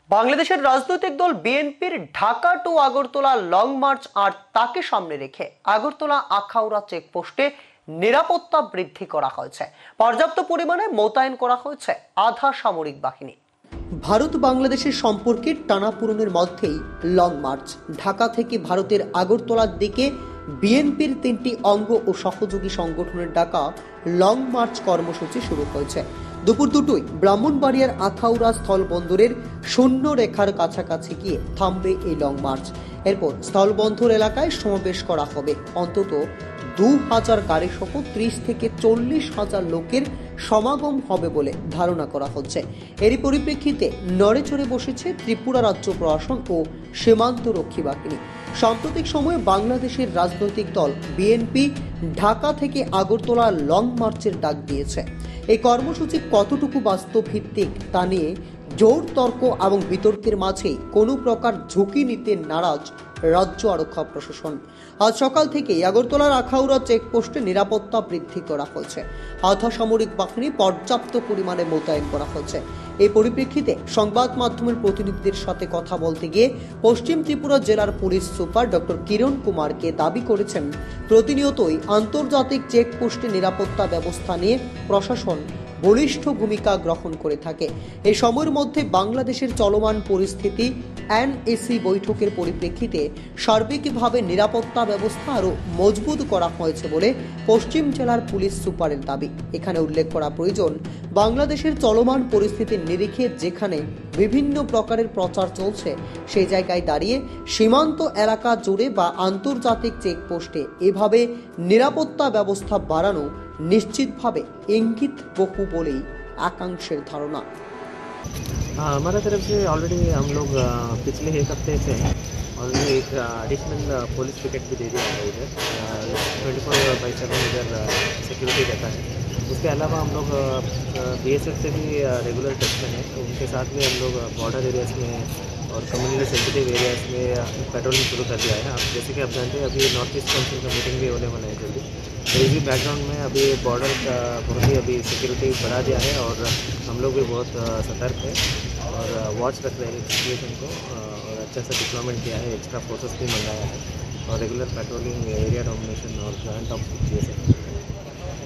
বাংলাদেশের রাজনৈতিক দল বিএনপির Dhaka to Agartala long march আর তাকে সামনে রেখে আগরতলা আখাউড়া চেকপোস্টে নিরাপত্তা বৃদ্ধি করা হয়েছে। পর্যাপ্ত পরিমাণে মোতায়েন করা হয়েছে আধা সামরিক বাহিনী। ভারত বাংলাদেশের সম্পর্কের টানাপোড়েনের মধ্যেই লং মার্চ। ঢাকা থেকে ভারতের আগরতলার দিকে বিএনপির 3টি অঙ্গ ও সহযোগী সংগঠনের ডাকা লং মার্চ কর্মসূচি শুরু হয়েছে। দুপুর 2টোয় ব্রাহ্মণবাড়িয়ার আখাউড়া স্থলবন্দরের শূন্য রেখার কাছাকাছি গিয়ে থামবে এই লং মার্চ। এরপর স্থলবন্দর এলাকায় সমাবেশ করা হবে। অন্তত 2000 গাড়ি সহ 30 থেকে 40,000 লোকের সমাগম হবে বলে ধারণা করা হচ্ছে। এরই পরিপ্রেক্ষিতে নড়েচড়ে বসেছে ত্রিপুরা রাজ্য প্রশাসন ও সীমান্ত রক্ষী বাহিনী। সাম্প্রতিক সময়ে বাংলাদেশের রাজনৈতিক দল বিএনপি ঢাকা থেকে আগরতলা লং মার্চের ডাক দিয়েছে। এই কর্মসূচি কতটুকু বাস্তব ভিত্তিক তা নিয়ে জোর তর্ক এবং বিতর্কের মাঝে কোনো প্রকার ঝুঁকি নিতে নারাজ রাজ্য আরক্ষা প্রশাসন। আজ সকাল থেকে আগরতলার আখাউড়া চেকপোস্টে নিরাপত্তা বৃদ্ধি করা হয়েছে। আধা সামরিক বাহিনী পর্যাপ্ত পরিমাণে মোতায়েন করা হয়েছে। এই পরিপ্রেক্ষিতে সংবাদ মাধ্যমের প্রতিনিধিদের সাথে কথা বলতে গিয়ে পশ্চিম ত্রিপুরা জেলার পুলিশ সুপার ডক্টর কিরণ কুমারকে দাবি করেছেন, প্রতিনিয়তই আন্তর্জাতিক চেকপোস্টে নিরাপত্তা ব্যবস্থা নিয়ে প্রশাসন বলিষ্ঠ ভূমিকা গ্রহণ করে থাকে। এই সময়ের মধ্যে বাংলাদেশের চলমান পরিস্থিতি এনএসি বৈঠকের পরিপ্রেক্ষিতে সার্বিকভাবে নিরাপত্তা ব্যবস্থা আরও মজবুত করা হয়েছে বলে পশ্চিম জেলার পুলিশ সুপারের দাবি। এখানে উল্লেখ করা প্রয়োজন, বাংলাদেশের চলমান পরিস্থিতির নিরিখে যেখানে বিভিন্ন প্রকারের প্রচার চলছে, সেই জায়গায় দাঁড়িয়ে সীমান্ত এলাকা জুড়ে বা আন্তর্জাতিক চেকপোস্টে এভাবে নিরাপত্তা ব্যবস্থা বাড়ানো নিশ্চিতভাবে ইঙ্গিত বহু বলেই একাংশের ধারণা। हमारा तरफ से ऑलरेडी हम लोग पिछले एक हफ्ते से ऑलरेडी एक एडिशनल पुलिस पिकेट भी दे दिया है इधर 24/7 इधर सिक्योरिटी रहता है। उसके अलावा हम लोग BSF से भी रेगुलर टच में हैं, तो उनके साथ भी हम लोग बॉर्डर एरियाज़ में और कम्युनिटी सेंसिटिव एरियाज़ में पेट्रोलिंग शुरू कर दिया है। अब जैसे कि आप जानते हैं अभी नॉर्थ ईस्ट काउंसिल का मीटिंग भी होने वाला है जल्दी, तो इसी बैकग्राउंड में अभी बॉर्डर का बहुत ही अभी सिक्योरिटी बढ़ा दिया है और हम लोग भी बहुत सतर्क है और वॉच रख रहे हैं सिचुएशन को और अच्छा सा डिप्लॉयमेंट किया है, एक्स्ट्रा फोर्सेस भी मंगाया है और रेगुलर पेट्रोलिंग, एरिया डोमिनेशन और जॉइंट ऑफ BSF